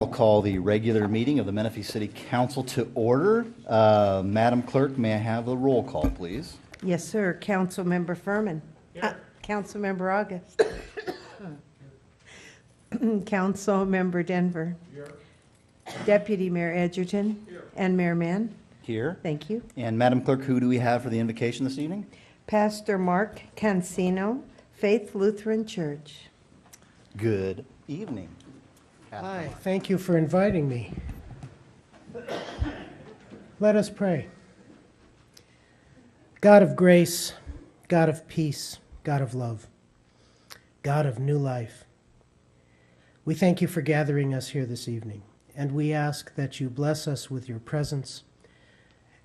I'll call the regular meeting of the Menifee City Council to order. Madam Clerk, may I have a roll call, please? Yes, sir. Councilmember Furman. Councilmember August. Councilmember Denver. Here. Deputy Mayor Edgerton. Here. And Mayor Mann. Here. Thank you. And Madam Clerk, who do we have for the invocation this evening? Pastor Mark Cancino, Faith Lutheran Church. Good evening. Hi, thank you for inviting me. Let us pray. God of grace, God of peace, God of love, God of new life, we thank you for gathering us here this evening, and we ask that you bless us with your presence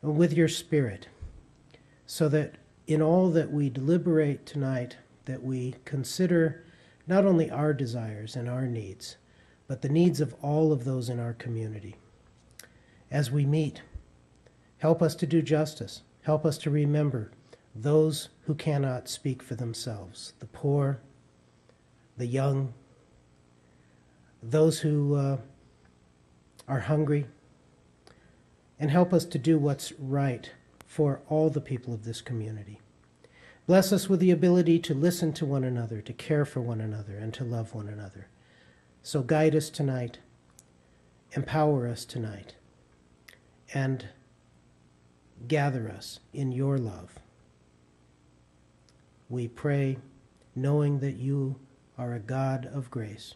and with your spirit, so that in all that we deliberate tonight, that we consider not only our desires and our needs, but the needs of all of those in our community. As we meet, help us to do justice. Help us to remember those who cannot speak for themselves, the poor, the young, those who are hungry, and help us to do what's right for all the people of this community. Bless us with the ability to listen to one another, to care for one another, and to love one another. So guide us tonight, empower us tonight, and gather us in your love. We pray knowing that you are a God of grace.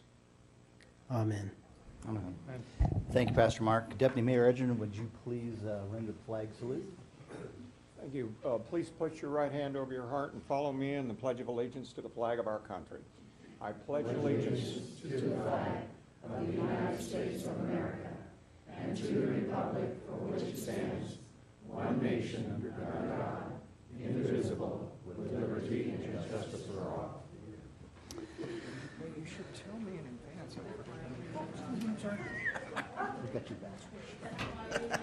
Amen. Amen. Thank you, Pastor Mark. Deputy Mayor Edgerton, would you please render the flag salute? Thank you. Please put your right hand over your heart and follow me in the Pledge of Allegiance to the flag of our country. I pledge allegiance to the flag of the United States of America and to the republic for which it stands, one nation under God, indivisible, with liberty and justice for all. You should tell me in advance. We've got your back.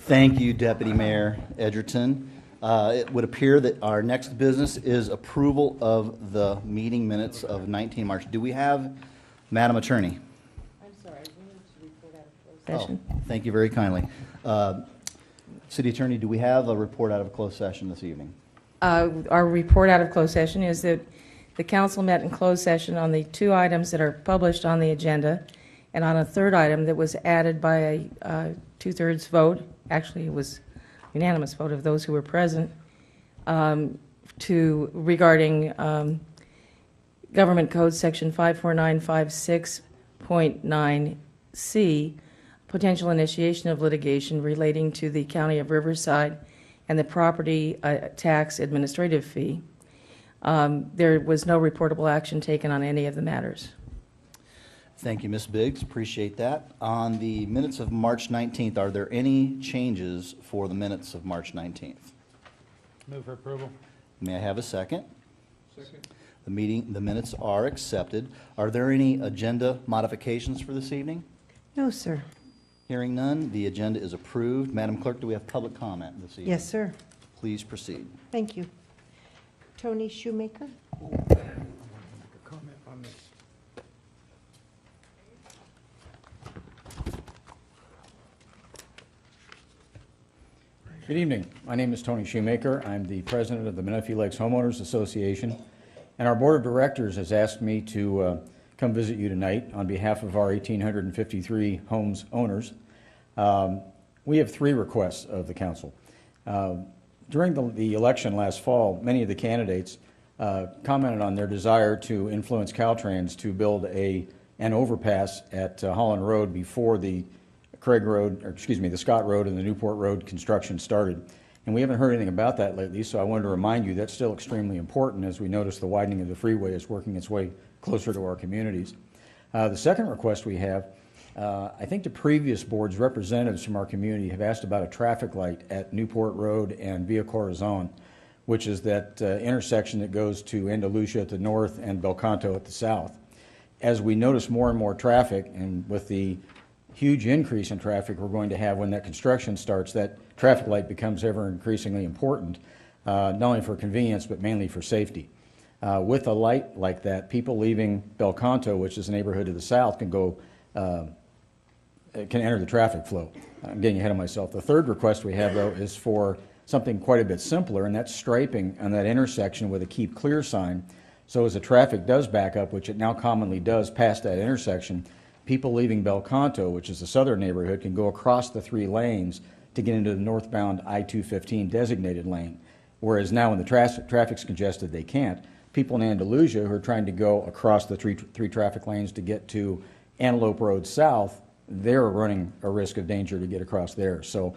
Thank you, Deputy Mayor Edgerton. It would appear that our next business is approval of the meeting minutes of 19 March. Do we have, Madam Attorney? I'm sorry, we need to report out of closed session. Oh, thank you very kindly. City Attorney, do we have a report out of closed session this evening? Our report out of closed session is that the council met in closed session on the two items that are published on the agenda, and on a third item that was added by a two-thirds vote. Actually, it was unanimous vote of those who were present, regarding Government Code Section 54956.9C, potential initiation of litigation relating to the County of Riverside and the property tax administrative fee. There was no reportable action taken on any of the matters. Thank you, Ms. Biggs. Appreciate that. On the minutes of March 19th, are there any changes for the minutes of March 19th? Move for approval. May I have a second? Second. The minutes are accepted. Are there any agenda modifications for this evening? No, sir. Hearing none, the agenda is approved. Madam Clerk, do we have public comment this evening? Yes, sir. Please proceed. Thank you. Tony Shoemaker. Comment on this. Good evening. My name is Tony Shoemaker. I'm the president of the Menifee Lakes Homeowners Association, and our board of directors has asked me to come visit you tonight on behalf of our 1,853 homes owners. We have three requests of the council. During the election last fall, many of the candidates commented on their desire to influence Caltrans to build an overpass at Holland Road before the the Scott Road and the Newport Road construction started. And we haven't heard anything about that lately, so I wanted to remind you that's still extremely important as we notice the widening of the freeway is working its way closer to our communities. The second request we have, I think the previous board's representatives from our community have asked about a traffic light at Newport Road and Via Corazon, which is that intersection that goes to Andalusia at the north and Belcanto at the south. As we notice more and more traffic, and with the huge increase in traffic we're going to have when that construction starts, that traffic light becomes ever increasingly important, not only for convenience but mainly for safety. With a light like that, people leaving Belcanto, which is a neighborhood to the south, can go can enter the traffic flow. I'm getting ahead of myself. The third request we have, though, is for something quite a bit simpler, and that's striping on that intersection with a keep clear sign. So as the traffic does back up, which it now commonly does past that intersection, people leaving Belcanto, which is the southern neighborhood, can go across the 3 lanes to get into the northbound I-215 designated lane. Whereas now when the traffic's congested, they can't. People in Andalusia who are trying to go across the three traffic lanes to get to Antelope Road South, they're running a risk of danger to get across there. So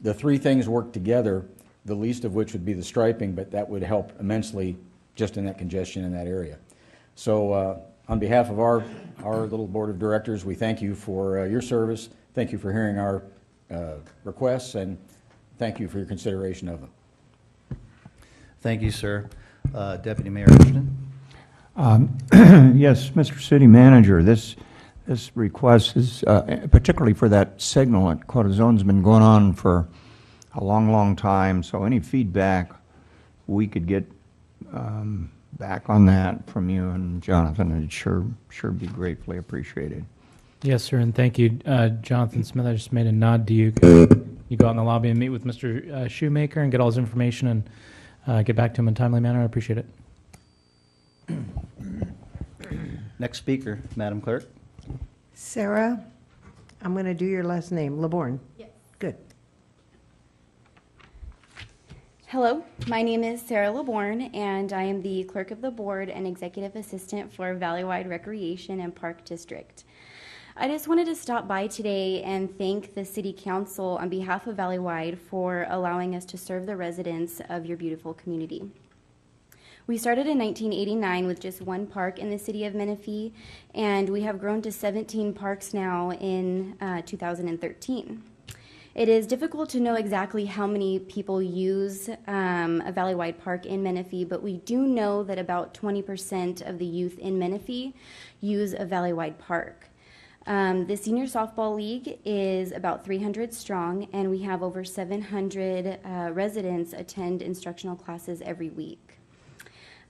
the 3 things work together, the least of which would be the striping, but that would help immensely just in that congestion in that area. So on behalf of our little board of directors, we thank you for your service. Thank you for hearing our requests, and thank you for your consideration of them. Thank you, sir. Deputy Mayor Ashton? Yes, Mr. City Manager, this request is particularly for that signal at Corazone's been going on for a long, long time, so any feedback we could get back on that from you and Jonathan, it'd sure be gratefully appreciated. Yes, sir, and thank you, Jonathan Smith. I just made a nod to you. You go out in the lobby and meet with Mr. Shoemaker and get all his information and get back to him in a timely manner. I appreciate it. Next speaker, Madam Clerk. Sarah, I'm going to do your last name, LeBourne. Yes. Good. Hello, my name is Sarah LeBourne, and I am the Clerk of the Board and Executive Assistant for Valleywide Recreation and Park District. I just wanted to stop by today and thank the City Council on behalf of Valleywide for allowing us to serve the residents of your beautiful community. We started in 1989 with just 1 park in the city of Menifee, and we have grown to 17 parks now in 2013. It is difficult to know exactly how many people use a Valleywide park in Menifee, but we do know that about 20% of the youth in Menifee use a Valleywide park. The Senior Softball League is about 300 strong, and we have over 700 residents attend instructional classes every week.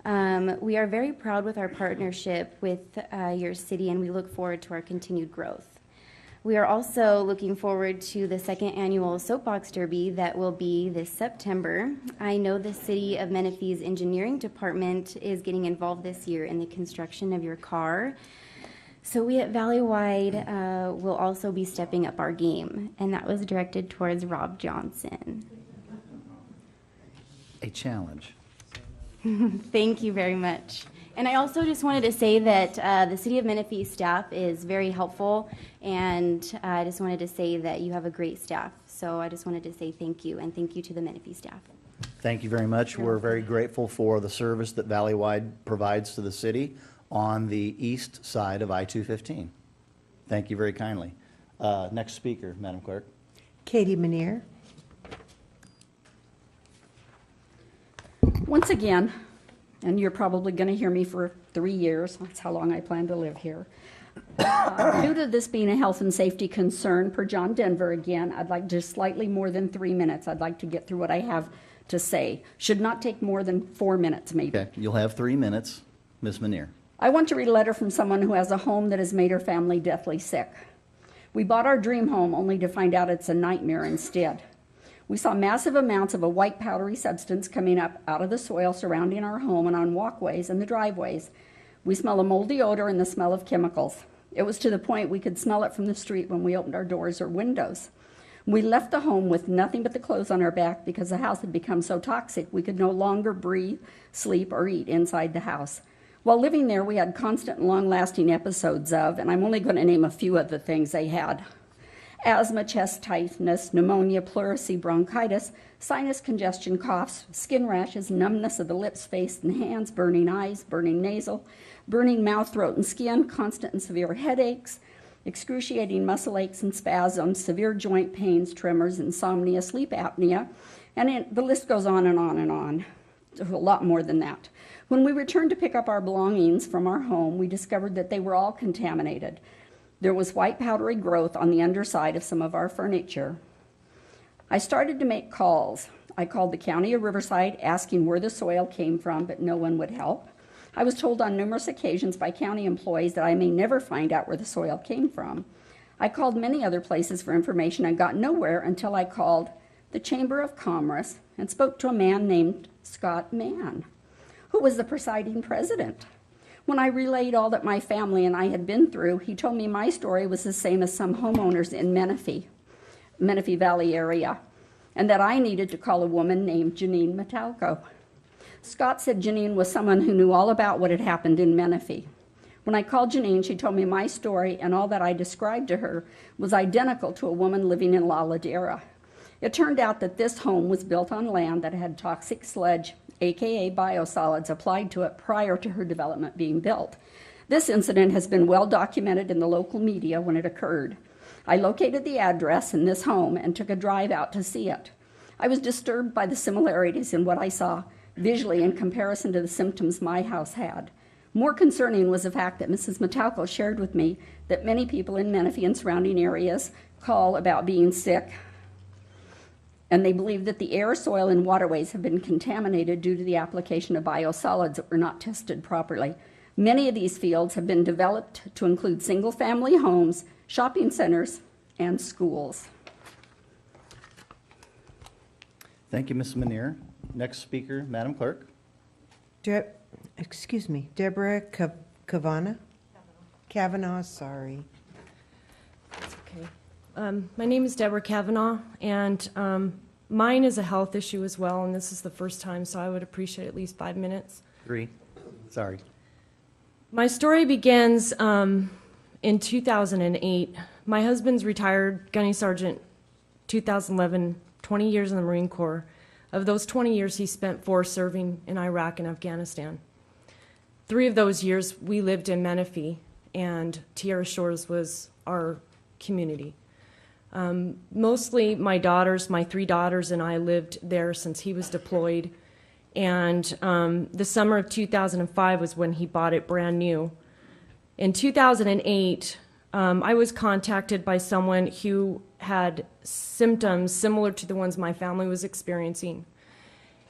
We are very proud with our partnership with your city, and we look forward to our continued growth. We are also looking forward to the 2nd annual Soapbox Derby that will be this September. I know the City of Menifee's engineering department is getting involved this year in the construction of your car. So we at Valleywide will also be stepping up our game, and that was directed towards Rob Johnson. A challenge. Thank you very much. And I also just wanted to say that the City of Menifee staff is very helpful, and I just wanted to say that you have a great staff. So I just wanted to say thank you, and thank you to the Menifee staff. Thank you very much. We're very grateful for the service that Valleywide provides to the city on the east side of I-215. Thank you very kindly. Next speaker, Madam Clerk. Katie Manier. Once again, and you're probably going to hear me for 3 years, that's how long I plan to live here. Due to this being a health and safety concern, per John Denver again, I'd like just slightly more than 3 minutes. I'd like to get through what I have to say. Should not take more than 4 minutes, maybe. Okay, you'll have 3 minutes. Ms. Manier. I want to read a letter from someone who has a home that has made her family deathly sick. We bought our dream home only to find out it's a nightmare instead. We saw massive amounts of a white powdery substance coming up out of the soil surrounding our home and on walkways and the driveways. We smell a moldy odor and the smell of chemicals. It was to the point we could smell it from the street when we opened our doors or windows. We left the home with nothing but the clothes on our back because the house had become so toxic we could no longer breathe, sleep, or eat inside the house. While living there, we had constant and long-lasting episodes of, and I'm only going to name a few of the things they had: asthma, chest tightness, pneumonia, pleurisy, bronchitis, sinus congestion, coughs, skin rashes, numbness of the lips, face, and hands, burning eyes, burning nasal, burning mouth, throat, and skin, constant and severe headaches, excruciating muscle aches and spasms, severe joint pains, tremors, insomnia, sleep apnea, and the list goes on and on and on. A lot more than that. When we returned to pick up our belongings from our home, we discovered that they were all contaminated. There was white powdery growth on the underside of some of our furniture. I started to make calls. I called the county of Riverside asking where the soil came from, but no one would help. I was told on numerous occasions by county employees that I may never find out where the soil came from. I called many other places for information and got nowhere until I called the Chamber of Commerce and spoke to a man named Scott Mann, who was the presiding president. When I relayed all that my family and I had been through, he told me my story was the same as some homeowners in Menifee Valley area, and that I needed to call a woman named Janine Metalco. Scott said Janine was someone who knew all about what had happened in Menifee. When I called Janine, she told me my story, and all that I described to her was identical to a woman living in La Ladera. It turned out that this home was built on land that had toxic sludge, aka biosolids, applied to it prior to her development being built. This incident has been well documented in the local media when it occurred. I located the address in this home and took a drive out to see it. I was disturbed by the similarities in what I saw visually in comparison to the symptoms my house had. More concerning was the fact that Mrs. Metalco shared with me that many people in Menifee and surrounding areas call about being sick, and they believe that the air, soil, and waterways have been contaminated due to the application of biosolids that were not tested properly. Many of these fields have been developed to include single-family homes, shopping centers, and schools. Thank you, Ms. Manier. Next speaker, Madam Clerk. Deborah Kavanaugh, sorry. Okay. My name is Deborah Kavanaugh, and mine is a health issue as well, and this is the first time, so I would appreciate at least 5 minutes. 3. Sorry. My story begins in 2008. My husband's retired gunny sergeant, 2011, 20 years in the Marine Corps. Of those 20 years, he spent 4 serving in Iraq and Afghanistan. 3 of those years, we lived in Menifee, and Tierra Shores was our community. Mostly my 3 daughters and I lived there since he was deployed. And the summer of 2005 was when he bought it brand new. In 2008, I was contacted by someone who had symptoms similar to the ones my family was experiencing.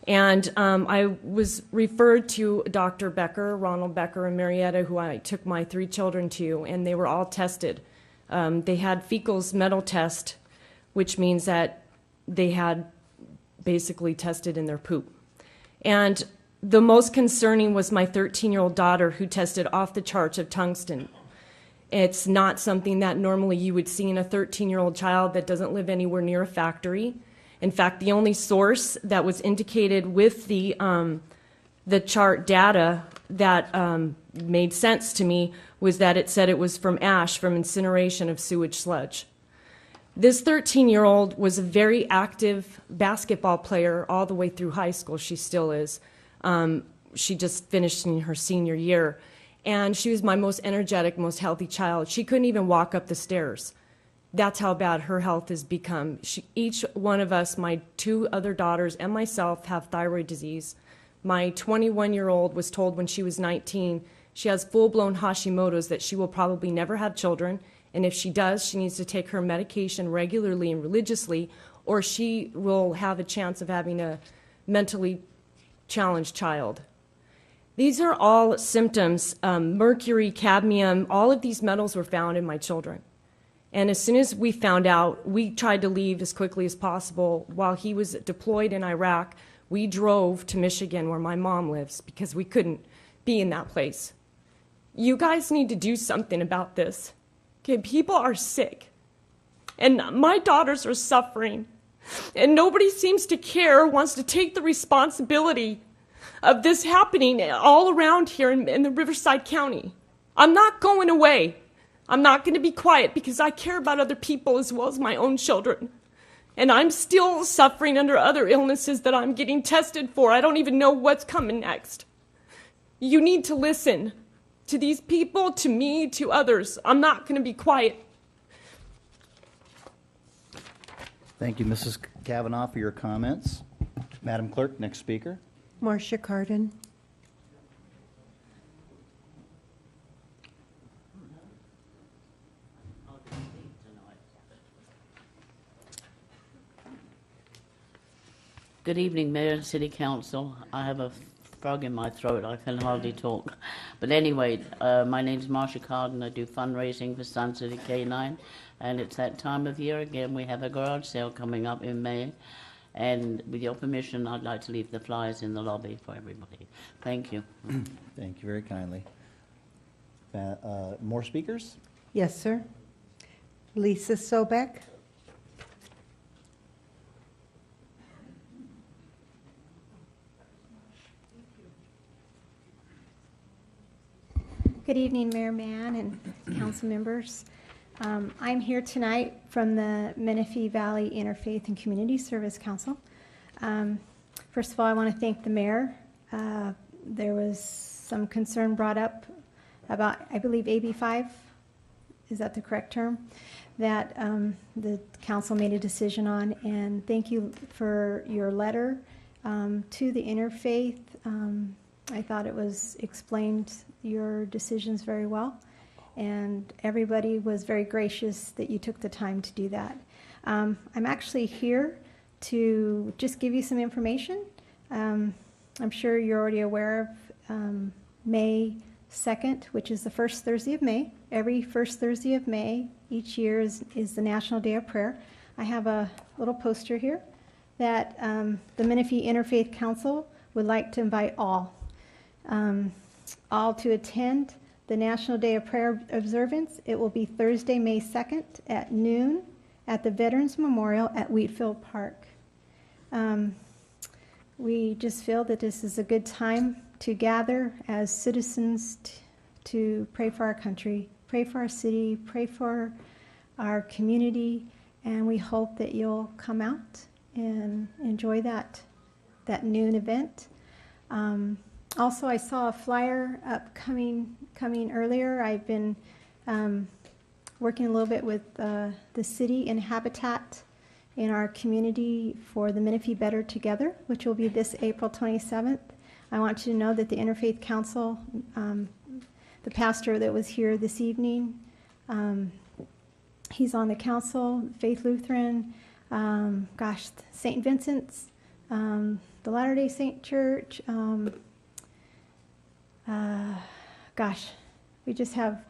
And I was referred to Dr. Becker, Ronald Becker, and Marietta, who I took my 3 children to, and they were all tested. They had fecals metal test, which means that they had basically tested in their poop. And the most concerning was my 13-year-old daughter, who tested off the charts of tungsten. It's not something that normally you would see in a 13-year-old child that doesn't live anywhere near a factory. In fact, the only source that was indicated with the chart data that made sense to me was that it said it was from ash, from incineration of sewage sludge. This 13-year-old was a very active basketball player all the way through high school. She still is. She just finished in her senior year. And she was my most energetic, most healthy child. She couldn't even walk up the stairs. That's how bad her health has become. Each one of us, my 2 other daughters and myself, have thyroid disease. My 21-year-old was told when she was 19 she has full-blown Hashimoto's, that she will probably never have children, and if she does, she needs to take her medication regularly and religiously, or she will have a chance of having a mentally challenged child. These are all symptoms. Mercury, cadmium, all of these metals were found in my children. And as soon as we found out, we tried to leave as quickly as possible. While he was deployed in Iraq, we drove to Michigan, where my mom lives, because we couldn't be in that place. You guys need to do something about this. Okay, people are sick. And my daughters are suffering. And nobody seems to care or wants to take the responsibility of this happening all around here in the Riverside County. I'm not going away. I'm not going to be quiet because I care about other people as well as my own children. And I'm still suffering under other illnesses that I'm getting tested for. I don't even know what's coming next. You need to listen to these people, to me, to others. I'm not going to be quiet. Thank you, Mrs. Kavanaugh, for your comments. Madam Clerk, next speaker. Marcia Cardin. Good evening, Mayor and City Council. I have a frog in my throat. I can hardly talk. But anyway, my name's Marcia Carden. I do fundraising for Sun City K9. And it's that time of year again. We have a garage sale coming up in May. And with your permission, I'd like to leave the flyers in the lobby for everybody. Thank you. Thank you very kindly. More speakers? Yes, sir. Lisa Sobek. Good evening, Mayor Mann and council members. I'm here tonight from the Menifee Valley Interfaith and Community Service Council. First of all, I want to thank the mayor. There was some concern brought up about, I believe, AB 5, is that the correct term, that the council made a decision on, and thank you for your letter to the interfaith. I thought it was explained your decisions very well, and everybody was very gracious that you took the time to do that. I'm actually here to just give you some information. I'm sure you're already aware of May 2nd, which is the first Thursday of May. Every first Thursday of May each year is the National Day of Prayer. I have a little poster here that the Menifee Interfaith Council would like to invite all to attend the National Day of Prayer observance. It will be Thursday, May 2nd at noon at the Veterans Memorial at Wheatfield Park. We just feel that this is a good time to gather as citizens to pray for our country, pray for our city, pray for our community, and we hope that you'll come out and enjoy that noon event. Also, I saw a flyer coming earlier. I've been working a little bit with the city and Habitat in our community for the Menifee Better Together, which will be this April 27th. I want you to know that the Interfaith Council, the pastor that was here this evening, he's on the council, Faith Lutheran, St. Vincent's, the Latter-day Saint Church, we just have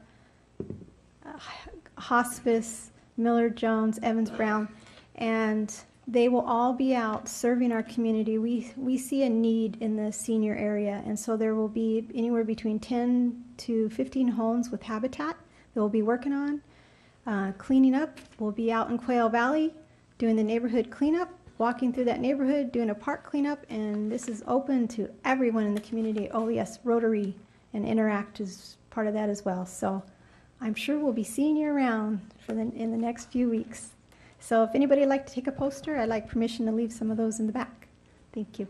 Hospice, Miller Jones, Evans Brown, and they will all be out serving our community. We see a need in the senior area, and so there will be anywhere between 10 to 15 homes with Habitat that we'll be working on. Cleaning up, we'll be out in Quail Valley doing the neighborhood cleanup, walking through that neighborhood, doing a park cleanup, and this is open to everyone in the community. Oh yes, Rotary and Interact is part of that as well. So I'm sure we'll be seeing you around in the next few weeks. So if anybody would like to take a poster, I'd like permission to leave some of those in the back. Thank you.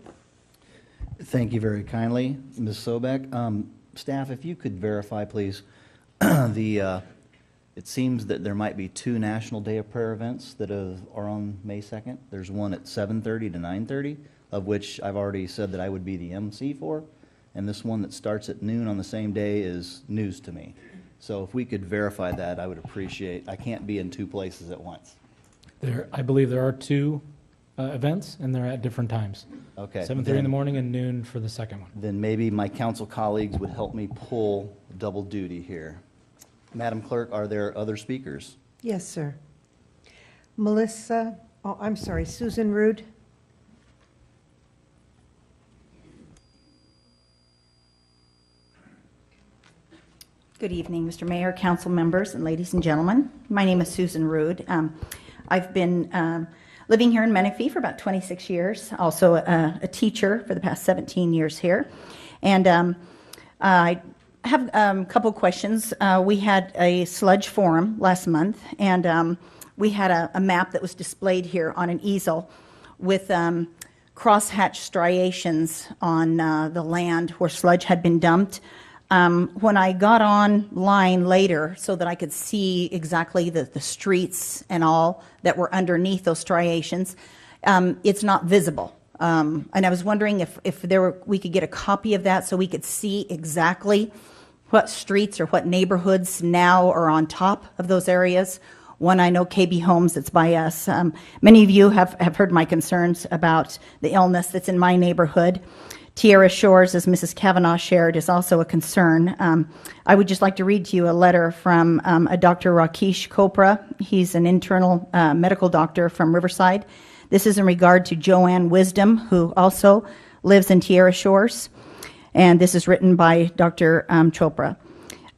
Thank you very kindly, Ms. Sobek. Staff, if you could verify, please, it seems that there might be two National Day of Prayer events that are on May 2nd. There's one at 7:30 to 9:30, of which I've already said that I would be the MC for, and this one that starts at noon on the same day is news to me. So if we could verify that, I would appreciate. I can't be in two places at once. I believe there are two events, and they're at different times. Okay. 7:30 in the morning and noon for the second one. Then maybe my council colleagues would help me pull double duty here. Madam Clerk, are there other speakers? Yes, sir. Susan Rude. Good evening, Mr. Mayor, council members, and ladies and gentlemen. My name is Susan Rude. I've been living here in Menifee for about 26 years, also a teacher for the past 17 years here. And I have a couple questions. We had a sludge forum last month, and we had a map that was displayed here on an easel with crosshatch striations on the land where sludge had been dumped. When I got online later so that I could see exactly the streets and all that were underneath those striations, it's not visible. And I was wondering if we could get a copy of that so we could see exactly what streets or what neighborhoods now are on top of those areas. One, I know KB Homes, that's by us. Many of you have heard my concerns about the illness that's in my neighborhood. Tierra Shores, as Mrs. Kavanaugh shared, is also a concern. I would just like to read to you a letter from a Dr. Rakesh Chopra. He's an internal medical doctor from Riverside. This is in regard to Joanne Wisdom, who also lives in Tierra Shores. And this is written by Dr. Chopra.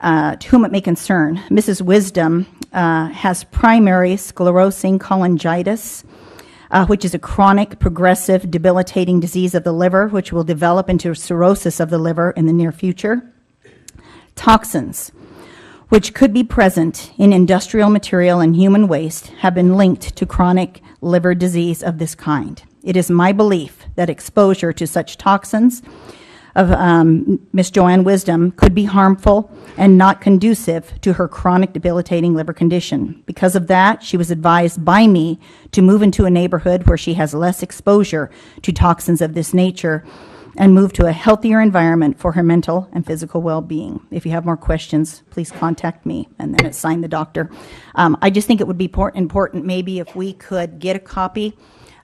To whom it may concern, Mrs. Wisdom has primary sclerosing cholangitis, which is a chronic, progressive, debilitating disease of the liver, which will develop into cirrhosis of the liver in the near future. Toxins, which could be present in industrial material and human waste, have been linked to chronic liver disease of this kind. It is my belief that exposure to such toxins of Miss Joanne Wisdom could be harmful and not conducive to her chronic debilitating liver condition. Because of that, she was advised by me to move into a neighborhood where she has less exposure to toxins of this nature and move to a healthier environment for her mental and physical well-being. If you have more questions, please contact me. And then it's signed the doctor. I just think it would be important maybe if we could get a copy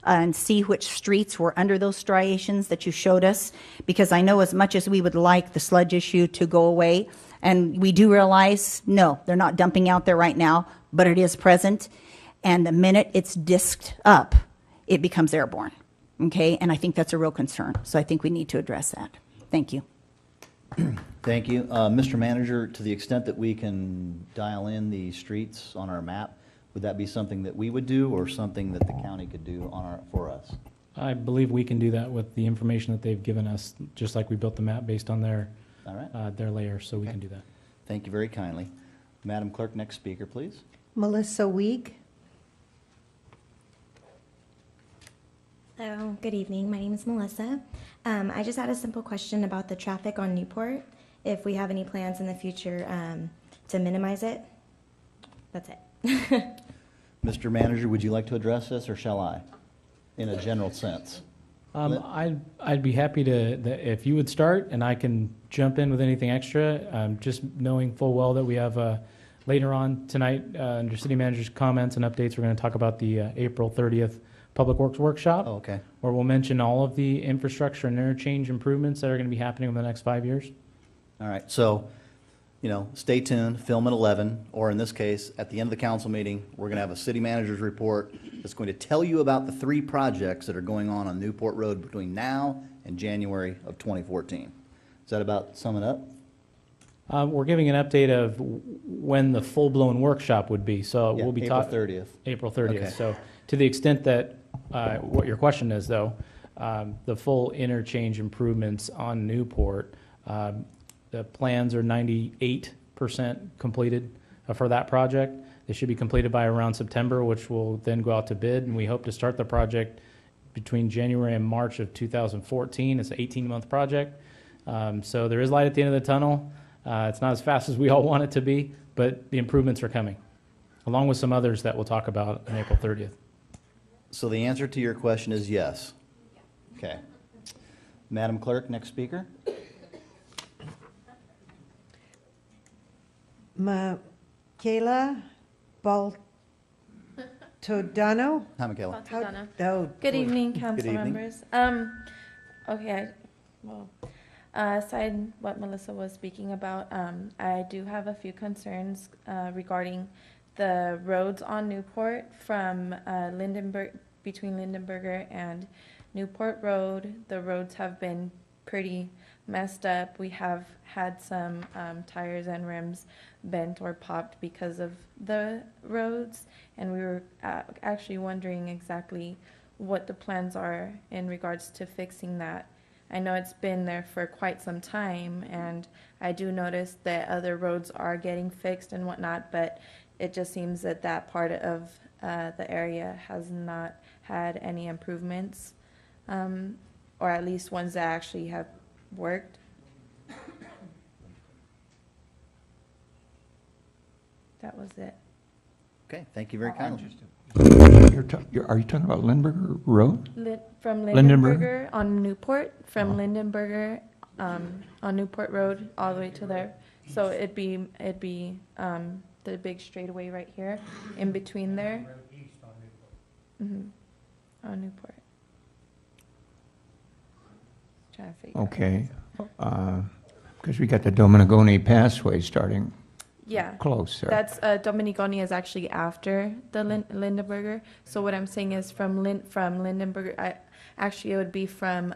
and see which streets were under those striations that you showed us, because I know as much as we would like the sludge issue to go away, and we do realize, no, they're not dumping out there right now, but it is present, and the minute it's disked up, it becomes airborne, okay? And I think that's a real concern, so I think we need to address that. Thank you. Thank you. Mr. Manager, to the extent that we can dial in the streets on our map, would that be something that we would do or something that the county could do for us? I believe we can do that with the information that they've given us, just like we built the map based on their layers, so we can do that. Thank you very kindly. Madam Clerk, next speaker, please. Melissa Week. Hello, good evening. My name is Melissa. I just had a simple question about the traffic on Newport, if we have any plans in the future to minimize it. That's it. Mr. Manager, would you like to address this, or shall I, in a general sense? I'd be happy to, if you would start, and I can jump in with anything extra, just knowing full well that we have later on tonight, under City Manager's comments and updates, we're going to talk about the April 30th Public Works Workshop, where we'll mention all of the infrastructure and interchange improvements that are going to be happening over the next 5 years. All right, so, stay tuned, film at 11, or in this case, at the end of the council meeting, we're going to have a city manager's report that's going to tell you about the 3 projects that are going on Newport Road between now and January of 2014. Does that about sum it up? We're giving an update of when the full-blown workshop would be, so we'll be April talking 30th. April 30th. Okay. So to the extent that what your question is, though, the full interchange improvements on Newport, the plans are 98% completed for that project. They should be completed by around September, which will then go out to bid, and we hope to start the project between January and March of 2014. It's an 18-month project. So there is light at the end of the tunnel. It's not as fast as we all want it to be, but the improvements are coming, along with some others that we'll talk about on April 30th. So the answer to your question is yes. Okay. Madam Clerk, next speaker. Michaela Baltodano. Hi, Michaela. Oh, Good evening, Good council evening. members. Aside what Melissa was speaking about, I do have a few concerns regarding the roads on Newport from between Lindenberger and Newport Road. The roads have been pretty messed up. We have had some tires and rims bent or popped because of the roads, and we were actually wondering exactly what the plans are in regards to fixing that. I know it's been there for quite some time, and I do notice that other roads are getting fixed and whatnot, but it just seems that that part of the area has not had any improvements, or at least ones that actually have worked. That was it. Okay, thank you very kindly. Are you talking about Lindbergh Road? From Lindenberger? Lindenberger on Newport, from Lindenberger on Newport Road all the way to there. So it'd be the big straightaway right here, in between there. On Newport. traffic. Okay. Because we got the Dominigoni Passway starting Yeah. close there. That's Dominigoni is actually after the Lindenberger. So what I'm saying is from Lindenberger, actually it would be from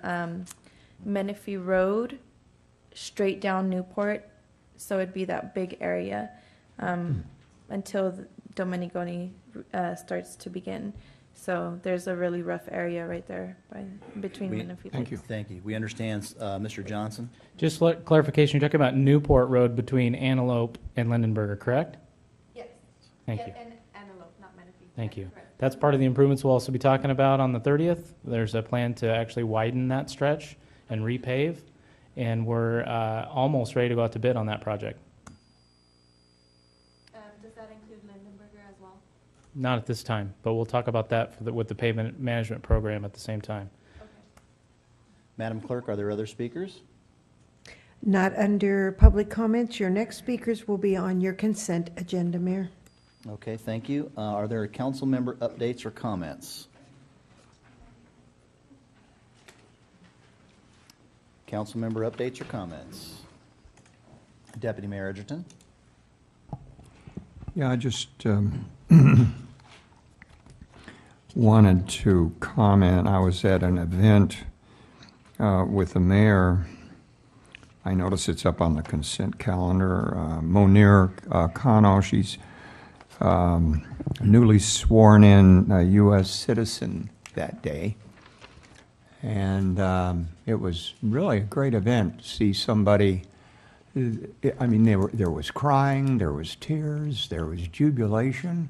Menifee Road straight down Newport. So it'd be that big area until the Dominigoni starts to begin. So there's a really rough area right there between Menifee. Thank you. Thank you. We understand, Mr. Johnson. Just clarification, you're talking about Newport Road between Antelope and Lindenberger, correct? Yes. Thank you. And Antelope, not Menifee. Thank you. Correct. That's part of the improvements we'll also be talking about on the 30th. There's a plan to actually widen that stretch and repave, and we're almost ready to go out to bid on that project. Does that include Lindenberger as well? Not at this time, but we'll talk about that with the pavement management program at the same time. Madam Clerk, are there other speakers? Not under public comments. Your next speakers will be on your consent agenda, Mayor. Okay, thank you. Are there council member updates or comments? Council member updates or comments? Deputy Mayor Edgerton? Yeah, I just wanted to comment. I was at an event with the mayor. I notice it's up on the consent calendar. Monir Kano, she's newly sworn in a U.S. citizen that day. And it was really a great event to see somebody. I mean, there was crying, there was tears, there was jubilation.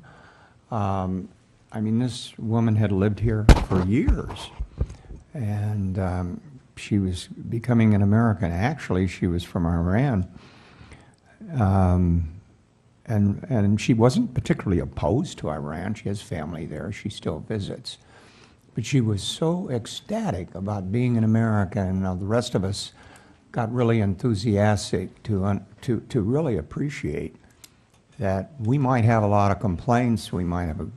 I mean, this woman had lived here for years, and she was becoming an American. Actually, she was from Iran, and she wasn't particularly opposed to Iran. She has family there. She still visits. But she was so ecstatic about being an American, and the rest of us got really enthusiastic to really appreciate that we might have a lot of complaints, we might have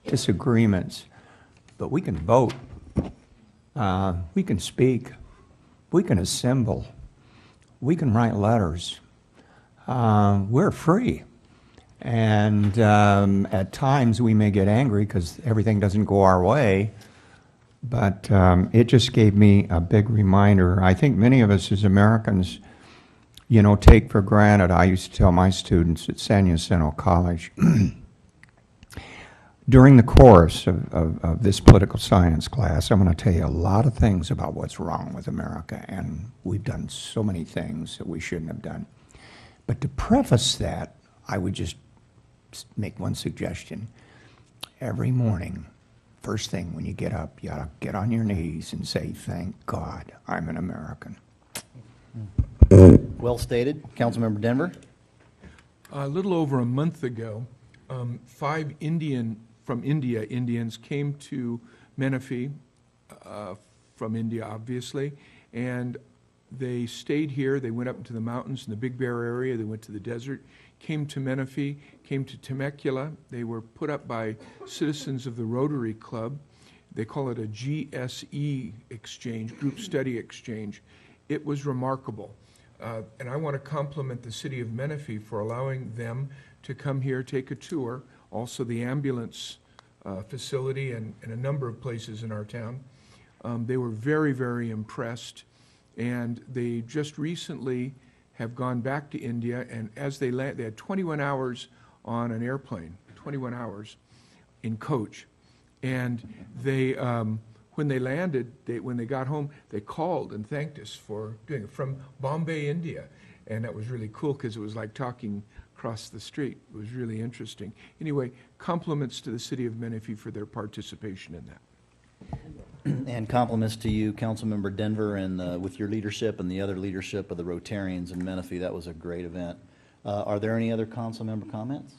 disagreements, but we can vote, we can speak, we can assemble, we can write letters. We're free. And at times we may get angry because everything doesn't go our way. But it just gave me a big reminder. I think many of us as Americans, you know, take for granted. I used to tell my students at San Jacinto College, during the course of this political science class, I'm going to tell you a lot of things about what's wrong with America, and we've done so many things that we shouldn't have done. But to preface that, I would just make one suggestion. Every morning, first thing when you get up, you ought to get on your knees and say, thank God I'm an American. Well stated. Councilmember Denver? A little over a month ago, 5 Indians came to Menifee, from India, obviously, and they stayed here. They went up into the mountains in the Big Bear area. They went to the desert, came to Menifee, came to Temecula. They were put up by citizens of the Rotary Club. They call it a GSE exchange, group study exchange. It was remarkable. And I want to compliment the city of Menifee for allowing them to come here, take a tour, also the ambulance facility and a number of places in our town. They were very, very impressed. And they just recently have gone back to India, and as they land, they had 21 hours on an airplane, 21 hours in coach. And they, when they landed, when they got home, they called and thanked us for doing it from Bombay, India. And that was really cool because it was like talking across the street. It was really interesting. Anyway, compliments to the city of Menifee for their participation in that. And compliments to you, Councilmember Denver, and with your leadership and the other leadership of the Rotarians in Menifee. That was a great event. Are there any other council member comments?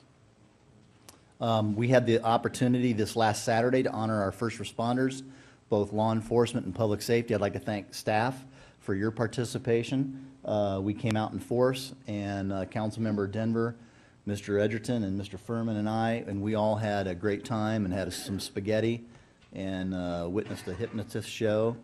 We had the opportunity this last Saturday to honor our first responders, both law enforcement and public safety. I'd like to thank staff for your participation. We came out in force, and Councilmember Denver, Mr. Edgerton, and Mr. Furman and we all had a great time and had some spaghetti and witnessed a hypnotist show.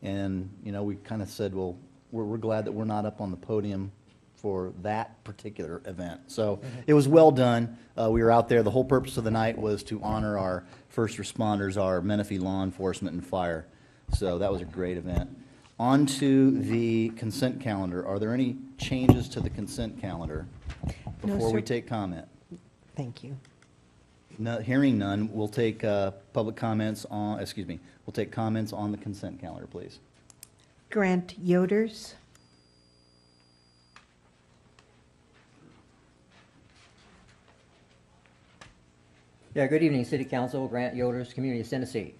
And, we kind of said, well, we're glad that we're not up on the podium for that particular event. So it was well done. We were out there. The whole purpose of the night was to honor our first responders, our Menifee law enforcement and fire. So that was a great event. On to the consent calendar. Are there any changes to the consent calendar No, before we sir. take comment? Thank you. No, hearing none, we'll take public comments on, we'll take comments on the consent calendar, please. Grant Yoders. Yeah, good evening, City Council. Grant Yoders, Community of Sun City.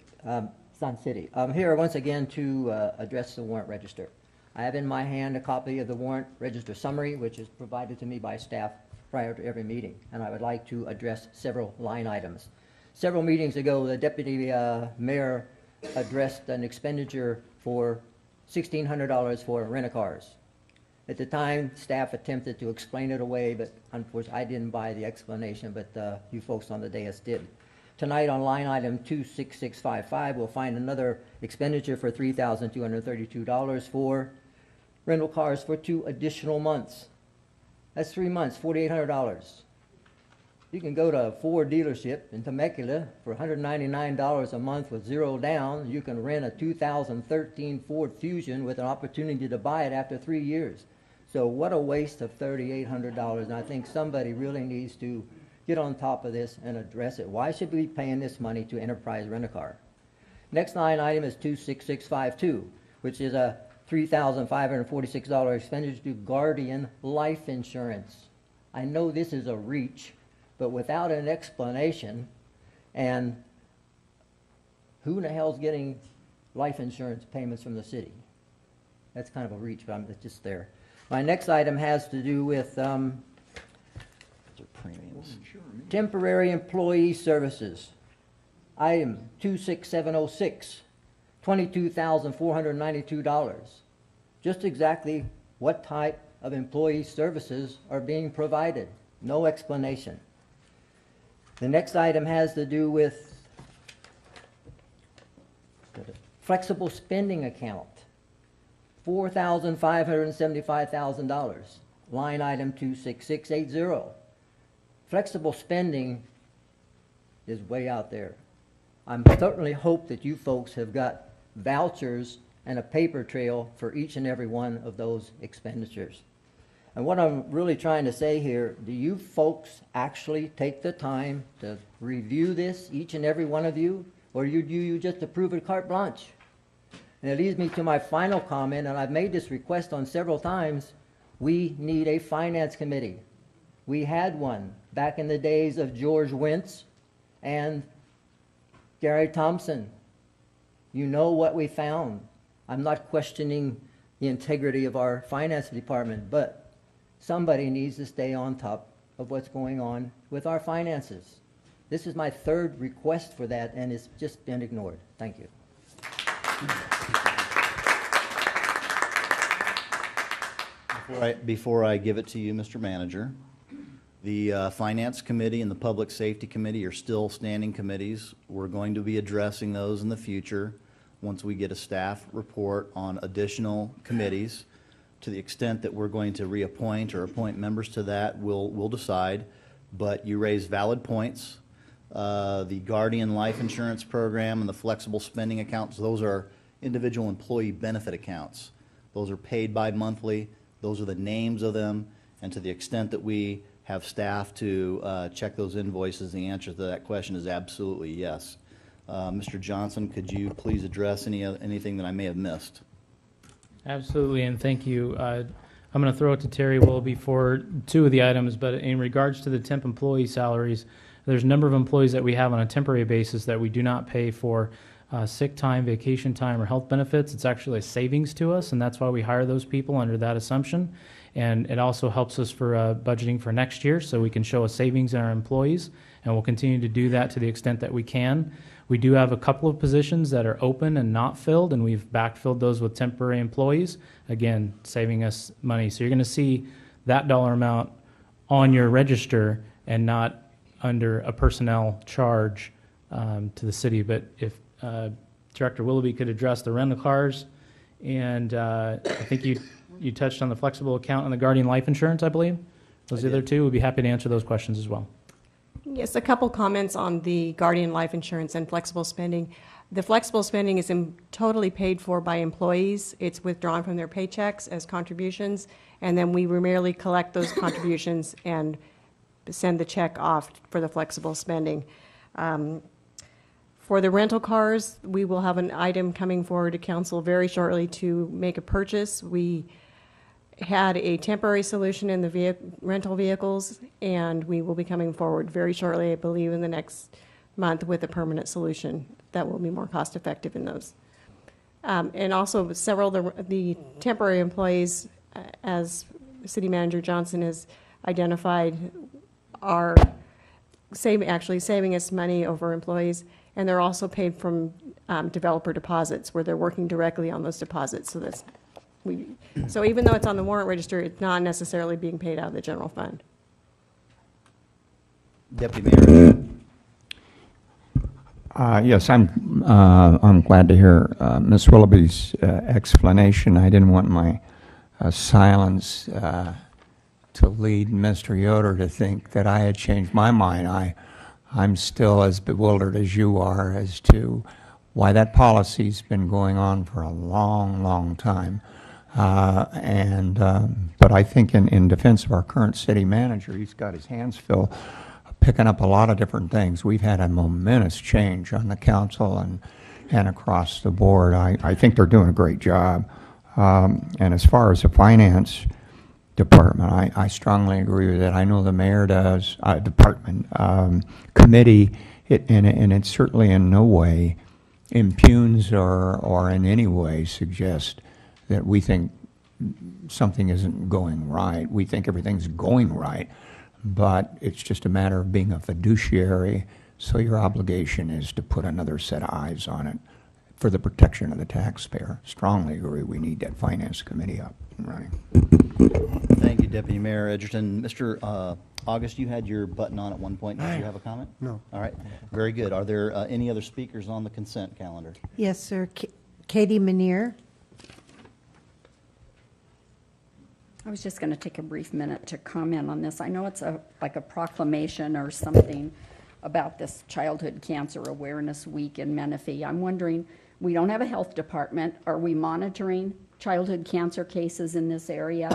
I'm here once again to address the warrant register. I have in my hand a copy of the warrant register summary, which is provided to me by staff prior to every meeting, and I would like to address several line items. Several meetings ago, the deputy mayor addressed an expenditure for $1,600 for rent-a-cars. At the time, staff attempted to explain it away, but unfortunately, I didn't buy the explanation, but you folks on the dais did. Tonight on line item 26655, we'll find another expenditure for $3,232 for rental cars for 2 additional months. That's 3 months, $4,800. You can go to a Ford dealership in Temecula for $199 a month with 0 down. You can rent a 2013 Ford Fusion with an opportunity to buy it after 3 years. So what a waste of $3,800. And I think somebody really needs to get on top of this and address it. Why should we be paying this money to Enterprise Rent-A-Car? Next line item is 26652, which is a $3,546 expenditure to Guardian Life Insurance. I know this is a reach, but without an explanation, and who in the hell's getting life insurance payments from the city? That's kind of a reach, but it's just there. My next item has to do with temporary employee services. Item 26706, $22,492. Just exactly what type of employee services are being provided? No explanation. The next item has to do with flexible spending account, $4,575,000. Line item 26680. Flexible spending is way out there. I certainly hope that you folks have got vouchers and a paper trail for each and every one of those expenditures. And what I'm really trying to say here, do you folks actually take the time to review this, each and every one of you, or do you just approve it carte blanche? And it leads me to my final comment, and I've made this request on several times. We need a finance committee. We had one back in the days of George Wentz and Gary Thompson. You know what we found. I'm not questioning the integrity of our finance department, but somebody needs to stay on top of what's going on with our finances. This is my third request for that, and it's just been ignored. Thank you. Before I give it to you, Mr. Manager, the Finance Committee and the Public Safety Committee are still standing committees. We're going to be addressing those in the future once we get a staff report on additional committees. To the extent that we're going to reappoint or appoint members to that, we'll decide. But you raise valid points. The Guardian Life Insurance Program and the flexible spending accounts, those are individual employee benefit accounts. Those are paid bi-monthly. Those are the names of them. And to the extent that we have staff to check those invoices, the answer to that question is absolutely yes. Mr. Johnson, could you please address anything that I may have missed? Absolutely, and thank you. I'm going to throw it to Terry Willoughby for 2 of the items, but in regards to the temp employee salaries, there's a number of employees that we have on a temporary basis that we do not pay for sick time, vacation time, or health benefits. It's actually a savings to us, and that's why we hire those people under that assumption. And it also helps us for budgeting for next year, so we can show a savings in our employees, and we'll continue to do that to the extent that we can. We do have a couple of positions that are open and not filled, and we've backfilled those with temporary employees, again, saving us money. So you're going to see that dollar amount on your register and not under a personnel charge to the city. But if Director Willoughby could address the rental cars And I think you touched on the flexible account and the Guardian life insurance, I believe. Those are the other two. We'd be happy to answer those questions as well. Yes, a couple comments on the Guardian life insurance and flexible spending. The flexible spending is totally paid for by employees. It's withdrawn from their paychecks as contributions, and then we merely collect those contributions and send the check off for the flexible spending. For the rental cars, we will have an item coming forward to council very shortly to make a purchase. We had a temporary solution in the rental vehicles, and we will be coming forward very shortly, I believe in the next month, with a permanent solution that will be more cost effective in those. And also several of the temporary employees, as City Manager Johnson has identified, are actually saving us money over employees, and they're also paid from developer deposits where they're working directly on those deposits. So even though it's on the warrant register, it's not necessarily being paid out of the general fund. Deputy Mayor. Yes, I'm glad to hear Ms. Willoughby's explanation. I didn't want my silence to lead Mr. Yoder to think that I had changed my mind. I'm still as bewildered as you are as to why that policy's been going on for a long, long time. But I think in defense of our current city manager, he's got his hands full picking up a lot of different things. We've had a momentous change on the council and across the board. I think they're doing a great job. And as far as the finance department, I strongly agree with that. I know the mayor does, department, committee, and it certainly in no way impugns or in any way suggests that we think something isn't going right. We think everything's going right, but it's just a matter of being a fiduciary, so your obligation is to put another set of eyes on it for the protection of the taxpayer. Strongly agree we need that finance committee up and running. Thank you, Deputy Mayor Edgerton. Mr. August, you had your button on at one point. Did you have a comment? No. All right. Very good. Are there any other speakers on the consent calendar? Yes, sir. Katie Manier. I was just going to take a brief minute to comment on this. I know it's like a proclamation or something about this Childhood Cancer Awareness Week in Menifee. I'm wondering, we don't have a health department. Are we monitoring childhood cancer cases in this area?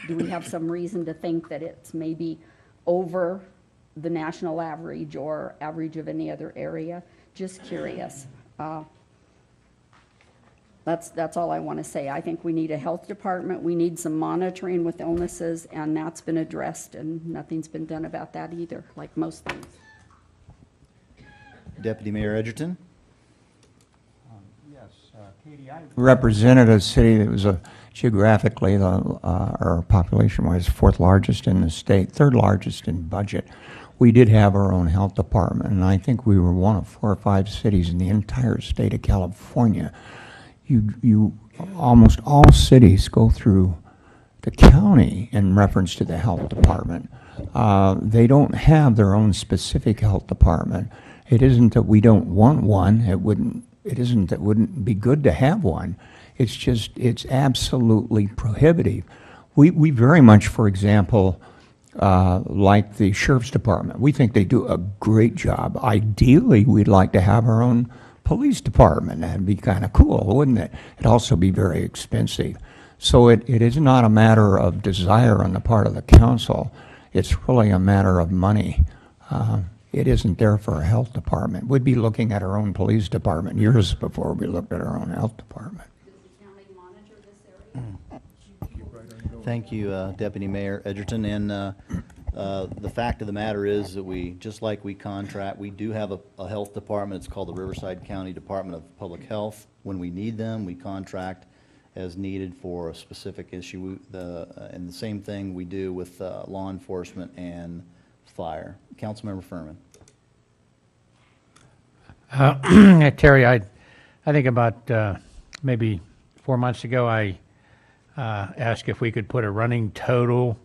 Do we have some reason to think that it's maybe over the national average or average of any other area? Just curious. That's all I want to say. I think we need a health department. We need some monitoring with illnesses, and that's been addressed, and nothing's been done about that either, like most things. Deputy Mayor Edgerton. Yes, Katie, I represented a city that was geographically, or population-wise, fourth largest in the state, third largest in budget. We did have our own health department, and I think we were one of 4 or 5 cities in the entire state of California. Almost all cities go through the county in reference to the health department. They don't have their own specific health department. It isn't that we don't want one. It isn't that it wouldn't be good to have one. It's just, it's absolutely prohibitive. We very much, for example, like the sheriff's department. We think they do a great job. Ideally, we'd like to have our own police department. That'd be kind of cool, wouldn't it? It'd also be very expensive. So it is not a matter of desire on the part of the council. It's really a matter of money. It isn't there for a health department. We'd be looking at our own police department years before we looked at our own health department. Does the county monitor this area? Thank you, Deputy Mayor Edgerton. And the fact of the matter is that we contract, we do have a health department. It's called the Riverside County Department of Public Health. When we need them, we contract as needed for a specific issue. And the same thing we do with law enforcement and fire. Councilmember Furman. Terry, I think about maybe 4 months ago, I asked if we could put a running total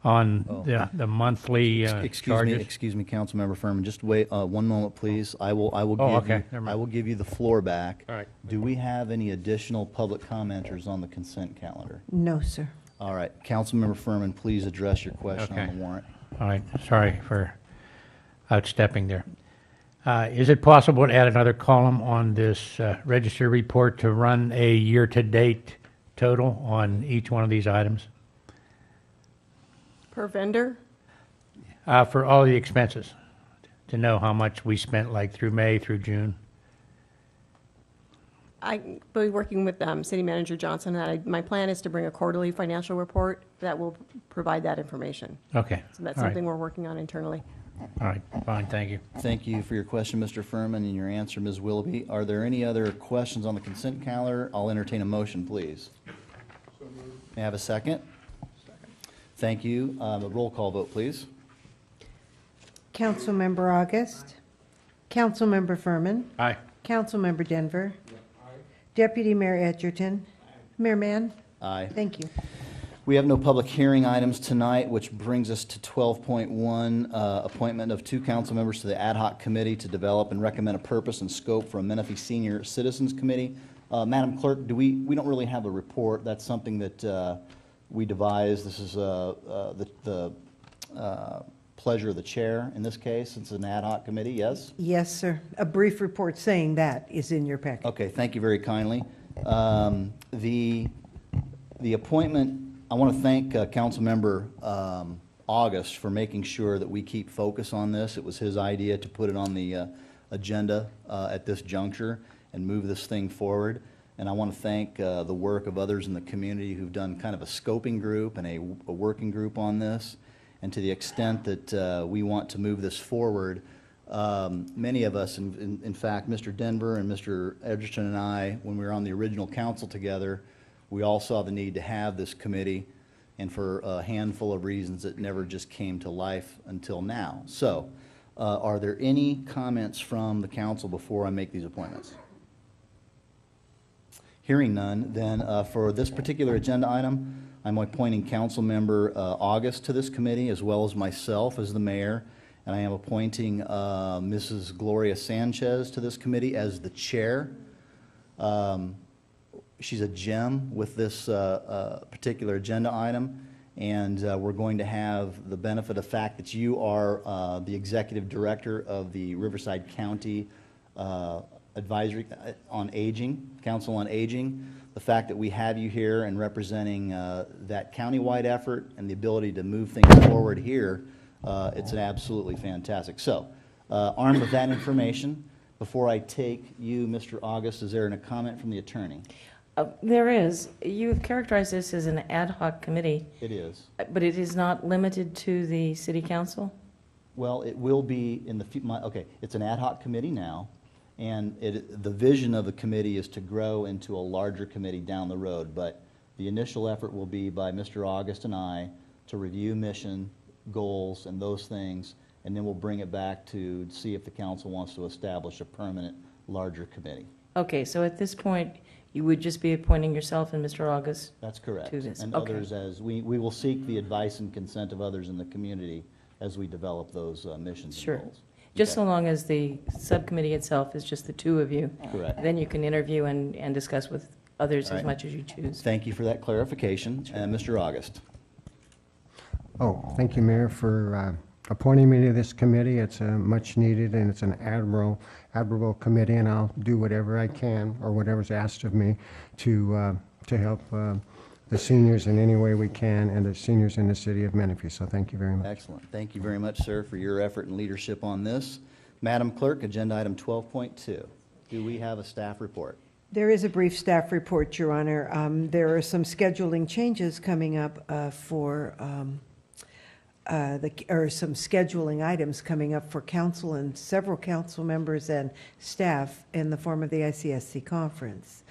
on Oh. the monthly charges? Excuse me, Councilmember Furman, just wait, one moment, please. I will Oh, give okay, you, never mind. I will give you the floor back. All right. Do we have any additional public commenters on the consent calendar? No, sir. All right, Councilmember Furman, please address your question on Okay. the warrant. All right, sorry for outstepping there. Is it possible to add another column on this register report to run a year-to-date total on each one of these items? Per vendor? For all the expenses, to know how much we spent like through May, through June. I will be working with City Manager Johnson. My plan is to bring a quarterly financial report that will provide that information. Okay. So that's All right. something we're working on internally. All right, fine, thank you. Thank you for your question, Mr. Furman, and your answer, Ms. Willoughby. Are there any other questions on the consent calendar? I'll entertain a motion, please. May I have a second? Thank you. A roll call vote, please. Councilmember August. Councilmember Furman. Aye. Councilmember Denver. Deputy Mayor Edgerton. Mayor Mann. Aye. Thank you. We have no public hearing items tonight, which brings us to 12.1, appointment of 2 council members to the ad hoc committee to develop and recommend a purpose and scope for a Menifee Senior Citizens Committee. Madam Clerk, we don't really have a report. That's something that we devised. This is the pleasure of the chair in this case. It's an ad hoc committee, yes? Yes, sir. A brief report saying that is in your packet. Okay, thank you very kindly. The appointment, I want to thank Councilmember August for making sure that we keep focus on this. It was his idea to put it on the agenda at this juncture and move this thing forward. And I want to thank the work of others in the community who've done kind of a scoping group and a working group on this. And to the extent that we want to move this forward, many of us, in fact, Mr. Denver and Mr. Edgerton and I, when we were on the original council together, we all saw the need to have this committee, and for a handful of reasons, it never just came to life until now. So, are there any comments from the council before I make these appointments? Hearing none, then for this particular agenda item, I'm appointing Councilmember August to this committee, as well as myself as the mayor, and I am appointing Mrs. Gloria Sanchez to this committee as the chair. She's a gem with this particular agenda item, and we're going to have the benefit of the fact that you are the executive director of the Riverside County Advisory on Aging, Council on Aging. The fact that we have you here and representing that countywide effort and the ability to move things forward here, it's an absolutely fantastic. So, armed with that information, before I take you, Mr. August, is there a comment from the attorney? There is. You've characterized this as an ad hoc committee. It is. But it is not limited to the city council? Well, it will be in the, okay, it's an ad hoc committee now, and the vision of the committee is to grow into a larger committee down the road, but the initial effort will be by Mr. August and I to review mission, goals, and those things, and then we'll bring it back to see if the council wants to establish a permanent, larger committee. Okay, so at this point, you would just be appointing yourself and Mr. August? That's correct. To this. And Okay. others as, we will seek the advice and consent of others in the community as we develop those missions and Sure. goals. Just Okay. so long as the subcommittee itself is just the two of you. Correct. Then you can interview and discuss with others All as right. much as you choose. Thank you for that clarification. Mr. August. Oh, thank you, Mayor, for appointing me to this committee. It's much needed, and it's an admirable committee, and I'll do whatever I can, or whatever's asked of me, to help the seniors in any way we can, and the seniors in the city of Menifee. So thank you very much. Excellent. Thank you very much, sir, for your effort and leadership on this. Madam Clerk, agenda item 12.2. Do we have a staff report? There is a brief staff report, Your Honor. There are some scheduling changes coming up for some scheduling items coming up for council and several council members and staff in the form of the ICSC conference.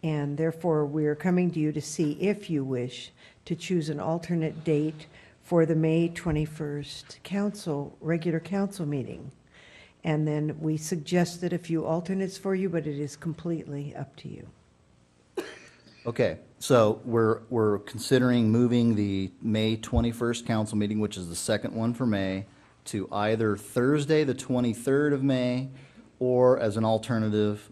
And therefore, we are coming to you to see if you wish to choose an alternate date for the May 21st regular council meeting. And then we suggested a few alternates for you, but it is completely up to you. Okay, so we're considering moving the May 21st council meeting, which is the second one for May, to either Thursday, the 23rd of May, or as an alternative,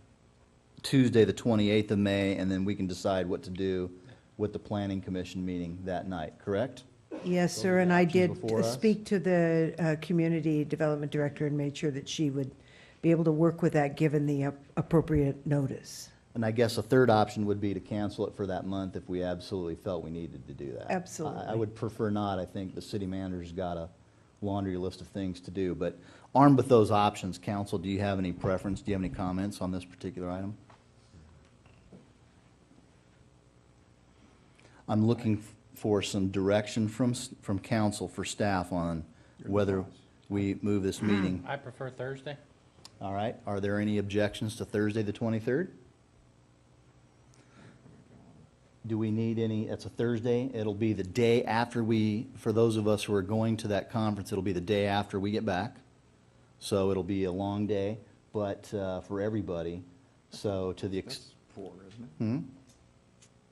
Tuesday, the 28th of May, and then we can decide what to do with the planning commission meeting that night, correct? Yes, sir, and I did before us? speak to the community development director and made sure that she would be able to work with that, given the appropriate notice. And I guess a third option would be to cancel it for that month if we absolutely felt we needed to do that. Absolutely. I would prefer not. I think the city manager's got a laundry list of things to do. But armed with those options, council, do you have any preference? Do you have any comments on this particular item? I'm looking for some direction from council for staff on whether we move this meeting. I prefer Thursday. All right. Are there any objections to Thursday, the 23rd? Do we need any? It's a Thursday. It'll be the day after for those of us who are going to that conference, it'll be the day after we get back. So it'll be a long day, but for everybody. So to the That's 4, isn't it?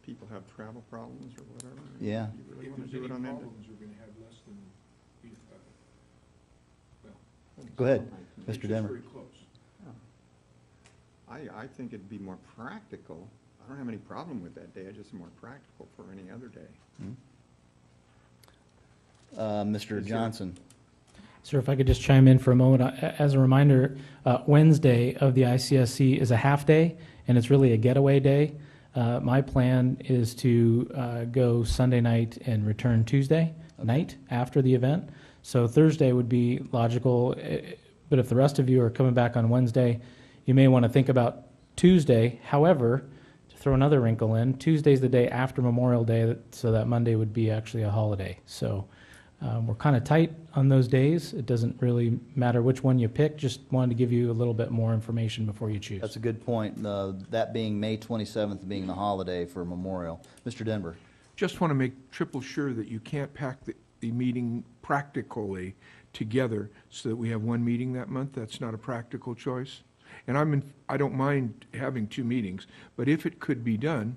People have travel problems or whatever. Yeah. You really If want to there's do any it on that day? problems, we're going to have less than, well. Go ahead, it's Mr. just Denver. very close. I think it'd be more practical. I don't have any problem with that day. It's just more practical for any other day. Mr. Johnson. Sir, if I could just chime in for a moment. As a reminder, Wednesday of the ICSC is a half day, and it's really a getaway day. My plan is to go Sunday night and return Tuesday night after the event. So Thursday would be logical, but if the rest of you are coming back on Wednesday, you may want to think about Tuesday. However, to throw another wrinkle in, Tuesday's the day after Memorial Day, so that Monday would be actually a holiday. So we're kind of tight on those days. It doesn't really matter which one you pick, just wanted to give you a little bit more information before you choose. That's a good point. That being May 27th being the holiday for Memorial. Mr. Denver. Just want to make triple sure that you can't pack the meeting practically together so that we have one meeting that month. That's not a practical choice. And I don't mind having 2 meetings, but if it could be done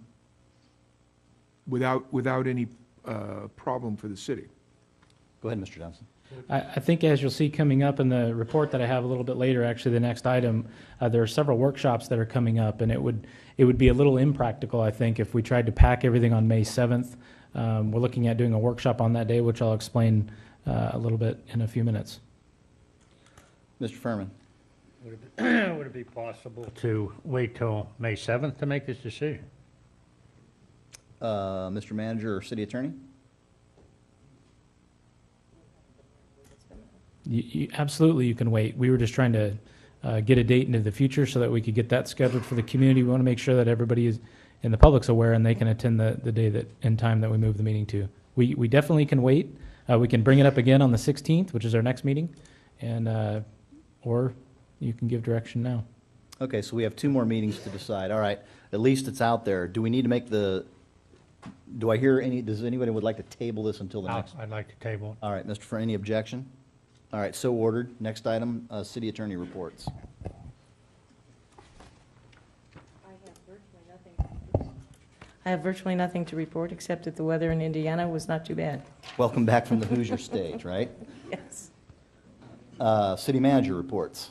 without any problem for the city. Go ahead, Mr. Johnson. I think as you'll see coming up in the report that I have a little bit later, actually the next item, there are several workshops that are coming up, and it would be a little impractical, I think, if we tried to pack everything on May 7th. We're looking at doing a workshop on that day, which I'll explain a little bit in a few minutes. Mr. Furman. Would it be possible to wait till May 7th to make this decision? Mr. Manager or City Attorney? Absolutely, you can wait. We were just trying to get a date into the future so that we could get that scheduled for the community. We want to make sure that everybody is, and the public's aware, and they can attend the day and time that we move the meeting to. We definitely can wait. We can bring it up again on the 16th, which is our next meeting, and or you can give direction now. Okay, so we have 2 more meetings to decide. All right, at least it's out there. Do we need to make do I hear does anybody would like to table this until the next? I'd like to table it. All right, Mr. Furman, any objection? All right, so ordered. Next item, City Attorney reports. I have virtually nothing to report, except that the weather in Indiana was not too bad. Welcome back from the Hoosier stage, right? Yes. City Manager reports.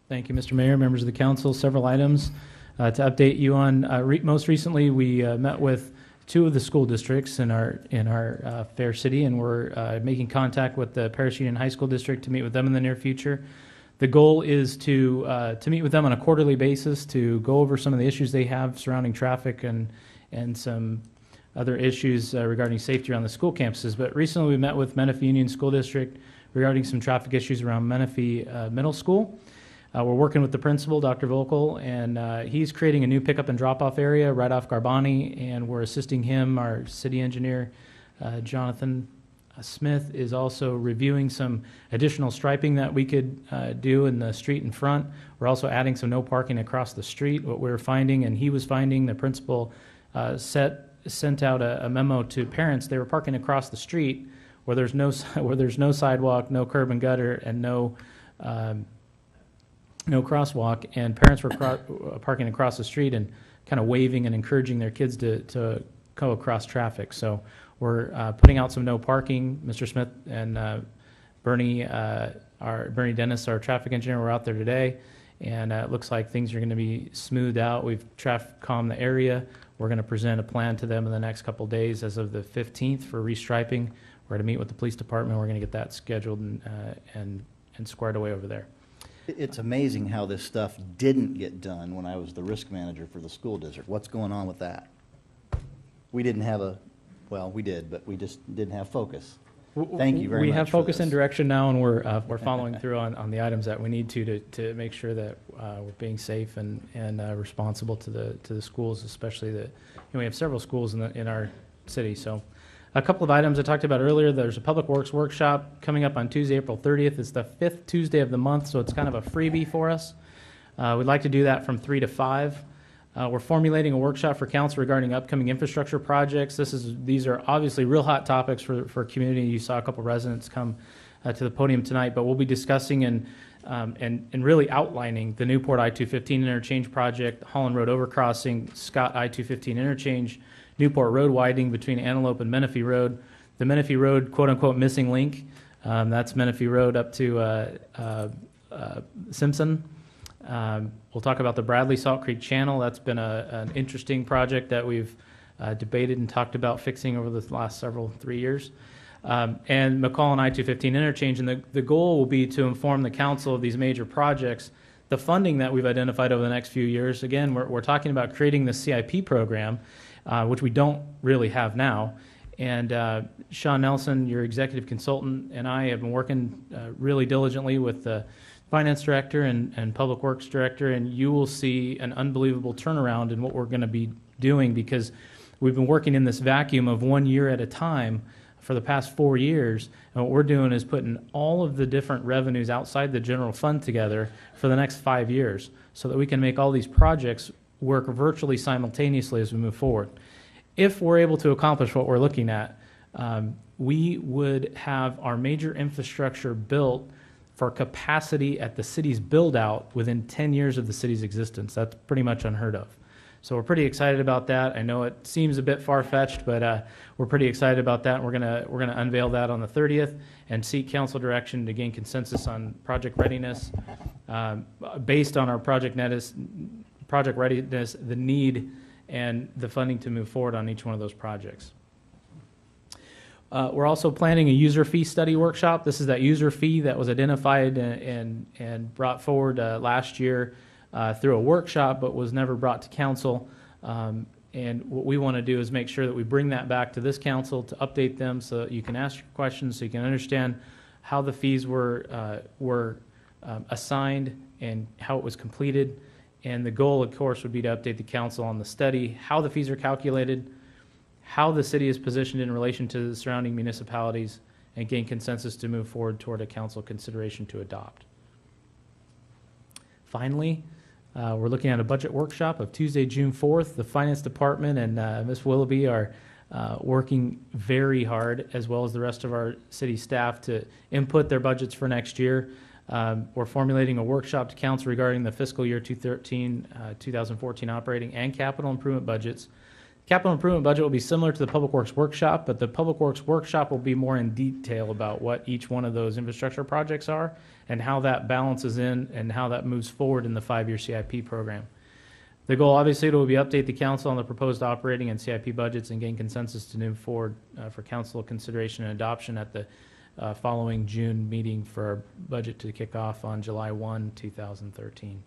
Thank you, Mr. Mayor, members of the council. Several items to update you on. Most recently, we met with 2 of the school districts in our fair city, and we're making contact with the Paris Union High School District to meet with them in the near future. The goal is to meet with them on a quarterly basis to go over some of the issues they have surrounding traffic and some other issues regarding safety around the school campuses. But recently, we met with Menifee Union School District regarding some traffic issues around Menifee Middle School. We're working with the principal, Dr. Volkel, and he's creating a new pickup and drop-off area right off Garbani, and we're assisting him. Our city engineer, Jonathan Smith, is also reviewing some additional striping that we could do in the street in front. We're also adding some no parking across the street. What we're finding, and he was finding, the principal sent out a memo to parents. They were parking across the street where there's no sidewalk, no curb and gutter, and no no crosswalk, and parents were parking across the street and kind of waving and encouraging their kids to go across traffic. So we're putting out some no parking. Mr. Smith and Bernie Dennis, our traffic engineer, were out there today, and it looks like things are going to be smoothed out. We've traffic calmed the area. We're going to present a plan to them in the next couple days as of the 15th for restriping. We're going to meet with the police department. We're going to get that scheduled and squared away over there. It's amazing how this stuff didn't get done when I was the risk manager for the school district. What's going on with that? We didn't have well, we did, but we just didn't have focus. Thank you very much. We have for focus this. and direction now, and we're following through on the items that we need to make sure that we're being safe and responsible to the schools, especially we have several schools in our city. So, a couple of items I talked about earlier. There's a Public Works workshop coming up on Tuesday, April 30th. It's the 5th Tuesday of the month, so it's kind of a freebie for us. We'd like to do that from 3 to 5. We're formulating a workshop for council regarding upcoming infrastructure projects. These are obviously real hot topics for community. You saw a couple residents come to the podium tonight, but we'll be discussing and really outlining the Newport I-215 interchange project, Holland Road overcrossing, Scott I-215 interchange, Newport Road widening between Antelope and Menifee Road, the Menifee Road quote-unquote missing link. That's Menifee Road up to Simpson. We'll talk about the Bradley Salt Creek Channel. That's been an interesting project that we've debated and talked about fixing over the last 3 years. And McCall and I-215 interchange. And the goal will be to inform the council of these major projects, the funding that we've identified over the next few years. Again, we're talking about creating the CIP program, which we don't really have now. And Sean Nelson, your executive consultant, and I have been working really diligently with the finance director and public works director, and you will see an unbelievable turnaround in what we're going to be doing, because we've been working in this vacuum of 1 year at a time for the past 4 years, and what we're doing is putting all of the different revenues outside the general fund together for the next 5 years so that we can make all these projects work virtually simultaneously as we move forward. If we're able to accomplish what we're looking at, we would have our major infrastructure built for capacity at the city's build-out within 10 years of the city's existence. That's pretty much unheard of. So we're pretty excited about that. I know it seems a bit far-fetched, but we're pretty excited about that. We're gonna unveil that on the 30th and seek council direction to gain consensus on project readiness based on our project readiness, the need, and the funding to move forward on each one of those projects. We're also planning a user fee study workshop. This is that user fee that was identified and brought forward last year through a workshop, but was never brought to council. And what we want to do is make sure that we bring that back to this council to update them so that you can ask your questions, so you can understand how the fees were assigned and how it was completed. And the goal, of course, would be to update the council on the study, how the fees are calculated, how the city is positioned in relation to the surrounding municipalities, and gain consensus to move forward toward a council consideration to adopt. Finally, we're looking at a budget workshop of Tuesday, June 4th. The Finance Department and Ms. Willoughby are working very hard, as well as the rest of our city staff, to input their budgets for next year. We're formulating a workshop to council regarding the fiscal year 2014 operating and capital improvement budgets. Capital improvement budget will be similar to the Public Works workshop, but the Public Works workshop will be more in detail about what each one of those infrastructure projects are and how that balances in and how that moves forward in the 5-year CIP program. The goal, obviously, will be to update the council on the proposed operating and CIP budgets and gain consensus to move forward for council consideration and adoption at the following June meeting for our budget to kick off on July 1, 2013.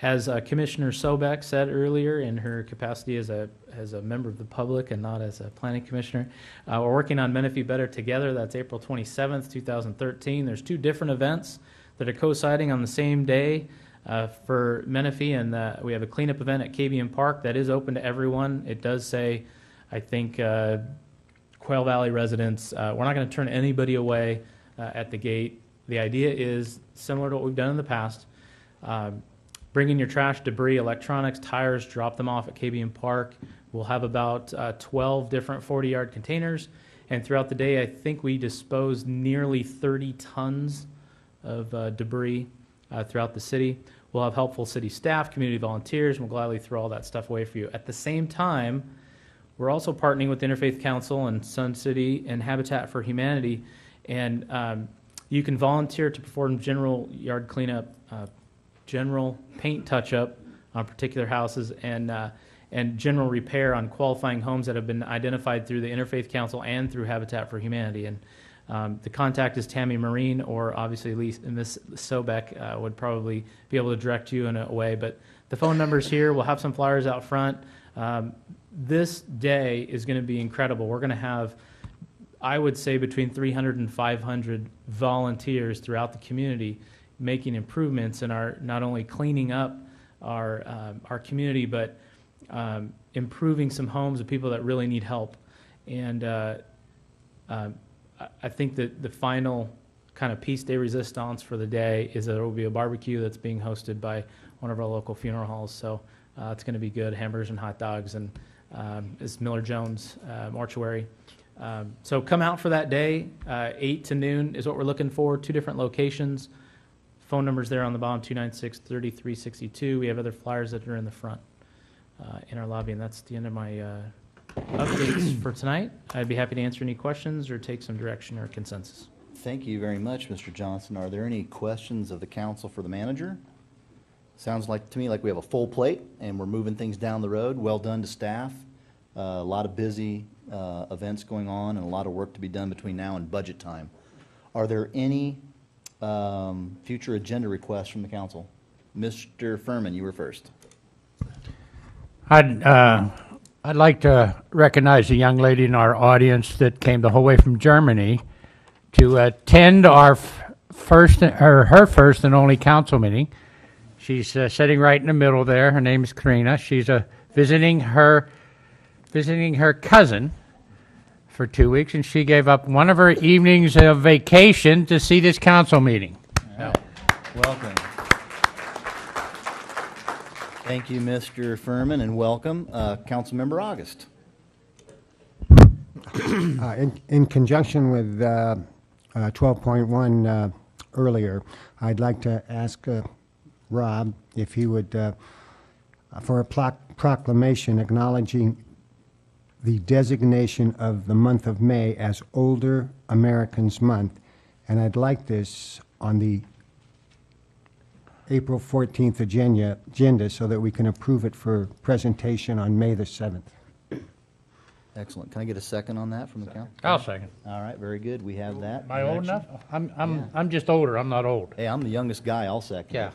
As Commissioner Sobek said earlier, in her capacity as a member of the public and not as a planning commissioner, we're working on Menifee Better Together. That's April 27th, 2013. There's 2 different events that are coinciding on the same day for Menifee, and we have a cleanup event at KBM Park that is open to everyone. It does say, I think, Quail Valley residents, we're not going to turn anybody away at the gate. The idea is similar to what we've done in the past. Bring in your trash, debris, electronics, tires, drop them off at KBM Park. We'll have about 12 different 40-yard containers, and throughout the day, I think we dispose nearly 30 tons of debris. throughout the city. We'll have helpful city staff, community volunteers, and we'll gladly throw all that stuff away for you. At the same time, we're also partnering with the Interfaith Council and Sun City and Habitat for Humanity, and you can volunteer to perform general yard cleanup, general paint touch-up on particular houses, and general repair on qualifying homes that have been identified through the Interfaith Council and through Habitat for Humanity. And the contact is Tammy Marine, or obviously Ms. Sobek would probably be able to direct you in a way. But the phone number's here. We'll have some flyers out front. This day is going to be incredible. We're going to have, I would say, between 300 and 500 volunteers throughout the community making improvements in our, not only cleaning up our community, but improving some homes of people that really need help. And I think that the final kind of piece de resistance for the day is that there will be a barbecue that's being hosted by one of our local funeral halls. So it's going to be good, hamburgers and hot dogs, and it's Miller Jones Mortuary. So come out for that day. 8 to noon is what we're looking for. 2 different locations. Phone numbers there on the bottom, 296-3362. We have other flyers that are in the front in our lobby, and that's the end of my updates for tonight. I'd be happy to answer any questions or take some direction or consensus. Thank you very much, Mr. Johnson. Are there any questions of the council for the manager? Sounds like to me like we have a full plate and we're moving things down the road. Well done to staff. A lot of busy events going on and a lot of work to be done between now and budget time. Are there any future agenda requests from the council? Mr. Furman, you were first. I'd like to recognize a young lady in our audience that came the whole way from Germany to attend our her first and only council meeting. She's sitting right in the middle there. Her name is Karina. She's visiting her cousin for 2 weeks, and she gave up one of her evenings of vacation to see this council meeting. All right. Welcome. Thank you, Mr. Furman, and welcome, Councilmember August. In conjunction with 12.1 earlier, I'd like to ask Rob if he would, for a proclamation acknowledging the designation of the month of May as Older Americans Month, and I'd like this on the April 14th agenda so that we can approve it for presentation on May the 7th. Excellent. Can I get a second on that from the council? I'll second. All right, very good. We have that. Am I old direction. enough? I'm just older. I'm not old. Hey, I'm the youngest guy. I'll second. Yeah.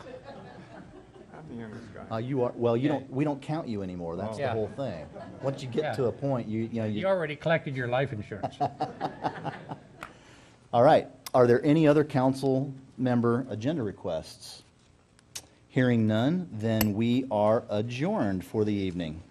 I'm the youngest guy. You are. Well, you don't. We don't count you anymore. That's the Yeah. whole thing. Once you get Yeah. to a point, you already collected your life insurance. All right. Are there any other council member agenda requests? Hearing none, then we are adjourned for the evening.